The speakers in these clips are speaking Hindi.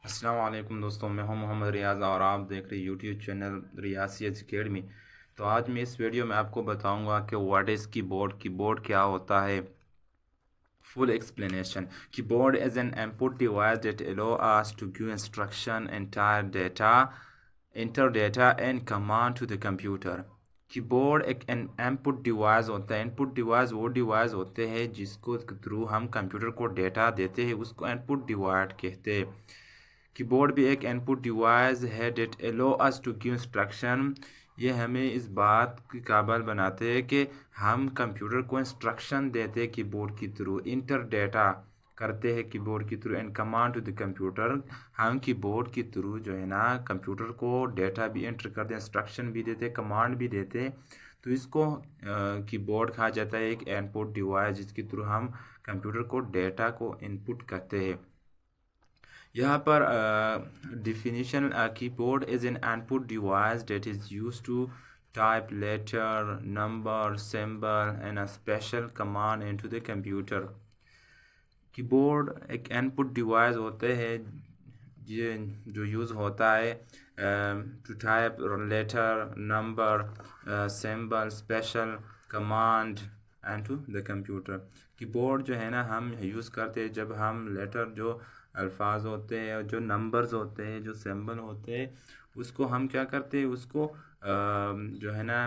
अस्सलाम वालेकुम दोस्तों, मैं हूं मोहम्मद रियाज़ और आप देख रहे यूट्यूब चैनल रियासियत एकेडमी। तो आज मैं इस वीडियो में आपको बताऊंगा कि व्हाट इज़ कीबोर्ड क्या होता है। Full explanation. Keyboard is an input device that allow us to give instruction enter data and command to the computer. Keyboard एक इनपुट डिवाइस होता है। इनपुट डिवाइस वो डिवाइस होते हैं जिसको थ्रू हम कंप्यूटर को डेटा देते हैं, उसको इनपुट डिवाइस कहते हैं। कीबोर्ड भी एक इनपुट डिवाइस है that allow us to give instruction. ये हमें इस बात की काबिल बनाते हैं कि हम कंप्यूटर को इंस्ट्रक्शन देते हैं कीबोर्ड के थ्रू, इंटर डेटा करते हैं कीबोर्ड के through and command to the computer. हम कीबोर्ड के थ्रू जो है ना कंप्यूटर को डेटा भी एंटर करते हैं, इंस्ट्रक्शन भी देते हैं, कमांड भी देते हैं। तो इसको कीबोर्ड कहा जाता है, एक इनपुट डिवाइस जिसके थ्रू हम कंप्यूटर को डेटा को इनपुट करते हैं। यहाँ पर definition, keyboard is an input device that is used to type letter, number, symbol and a special command into the computer. Keyboard एक इनपुट डिवाइस होते हैं ये जो यूज़ होता है to type letter, number, symbol, special command and to the computer. Keyboard जो है ना हम यूज़ करते हैं जब हम लेटर जो अल्फाज होते हैं, जो नंबर्स होते हैं, जो सिंबल होते हैं, उसको हम क्या करते हैं, उसको जो है ना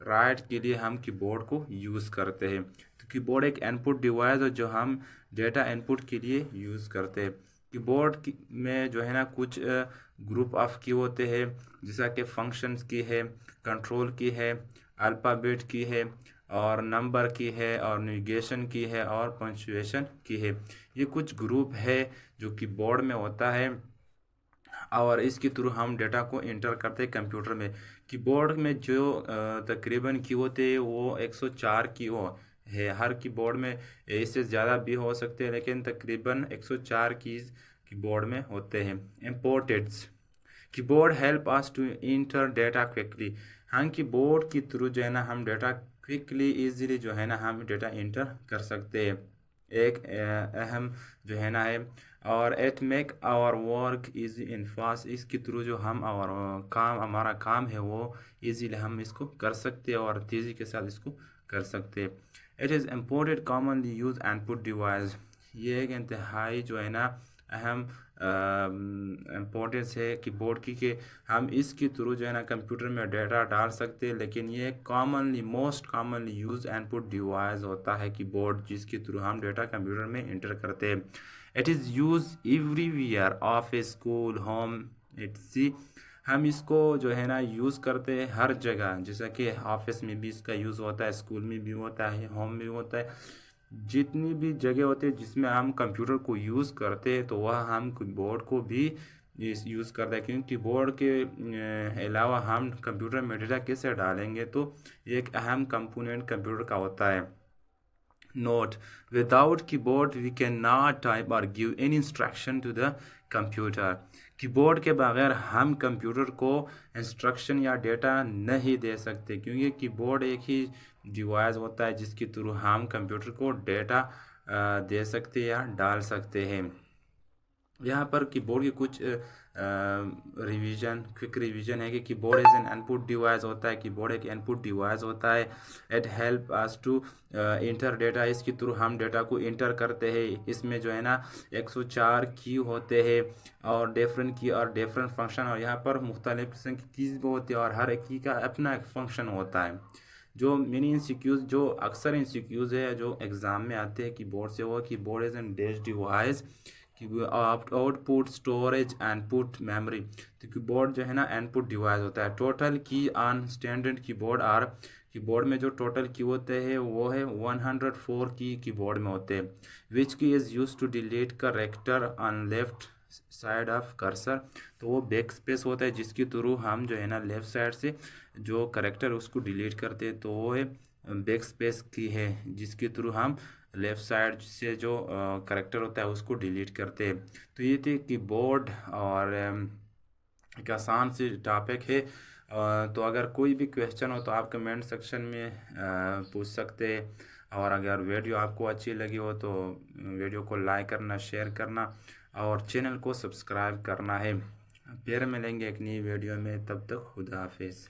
राइट के लिए हम कीबोर्ड को यूज़ करते हैं। तो कीबोर्ड एक इनपुट डिवाइस है जो हम डेटा इनपुट के लिए यूज़ करते हैं। कीबोर्ड में जो है ना कुछ ग्रुप ऑफ की होते हैं, जैसा कि फंक्शंस की है, कंट्रोल की है, अल्फ़ाबेट की है और नंबर की है और नेविगेशन की है और पंक्चुएशन की है। ये कुछ ग्रुप है जो कीबोर्ड में होता है और इसके थ्रू हम डेटा को इंटर करते हैं कंप्यूटर में। कीबोर्ड में जो तकरीबन की होते हैं वो 104 की हो है। हर कीबोर्ड में इससे ज़्यादा भी हो सकते हैं, लेकिन तकरीबन 104 कीज़ कीबोर्ड में होते हैं। Importance. Keyboard help us to enter data quickly. हम कीबोर्ड के थ्रू जो है ना हम डेटा क्विकली इजीली जो है ना हम डेटा इंटर कर सकते हैं। एक अहम जो है ना है और it make our work easy in fast. इसके थ्रू जो हम और काम हमारा काम है वो इजीली हम इसको कर सकते हैं और तेज़ी के साथ इसको कर सकते हैं। It is important commonly use input device. ये एक इंतहाई जो है ना अहम इम्पोर्टेंस है कीबोर्ड की कि हम इसके थ्रू जो है ना कंप्यूटर में डेटा डाल सकते हैं, लेकिन ये most commonly use input device होता है कीबोर्ड, जिसके थ्रू हम डेटा कंप्यूटर में इंटर करते हैं। It is use everywhere, office, school, home it's. हम इसको जो है ना यूज़ करते हैं हर जगह, जैसा कि ऑफिस में भी इसका यूज़ होता है, स्कूल में भी होता है, होम में भी होता है। जितनी भी जगह होती है जिसमें हम कंप्यूटर को यूज़ करते हैं तो वह हम कीबोर्ड को भी यूज़ करते हैं, क्योंकि कीबोर्ड के अलावा हम कंप्यूटर में डेटा कैसे डालेंगे, तो ये एक अहम कंपोनेंट कंप्यूटर का होता है। Note: without keyboard we cannot type or give any instruction to the computer. Keyboard के बगैर हम कंप्यूटर को इंस्ट्रक्शन या डेटा नहीं दे सकते, क्योंकि कीबोर्ड एक ही डिवाइस होता है जिसके थ्रू हम कंप्यूटर को डेटा दे सकते या डाल सकते हैं। यहाँ पर कीबोर्ड की कुछ क्विक रिवीजन है कि keyboard is an input device होता है। कीबोर्ड एक इनपुट डिवाइस होता है। It help us to enter data. इसके थ्रू हम डेटा को इंटर करते हैं। इसमें जो है ना 104 की होते हैं और डिफरेंट की और डिफरेंट फंक्शन, और यहाँ पर मुख्तलिफ किस्म की कीज़ भी होती है और हर एक की का अपना एक फंक्शन होता है। जो मिनी इंसिक्यूज जो अक्सर इंसिक्यूज है जो एग्ज़ाम में आते हैं कीबोर्ड से, वो keyboard is an dash device output storage input memory. तो कीबोर्ड जो है ना इनपुट डिवाइस होता है। Total key on standard keyboard are. Keyboard में जो टोटल की होते हैं वो है 104 की कीबोर्ड में होते हैं। Which key is use to delete character on left side of cursor. तो वो बैक स्पेस होता है जिसके थ्रू हम जो है ना लेफ्ट साइड से जो करेक्टर उसको डिलीट करते हैं, तो वो है बैक स्पेस की है जिसके थ्रू हम लेफ़्ट साइड से जो करेक्टर होता है उसको डिलीट करते हैं। तो ये थे कीबोर्ड और एक आसान सी टॉपिक है। तो अगर कोई भी क्वेश्चन हो तो आप कमेंट सेक्शन में पूछ सकते हैं। और अगर वीडियो आपको अच्छी लगी हो तो वीडियो को लाइक करना, शेयर करना और चैनल को सब्सक्राइब करना है। फिर मिलेंगे एक नई वीडियो में, तब तक खुदा हाफिज़।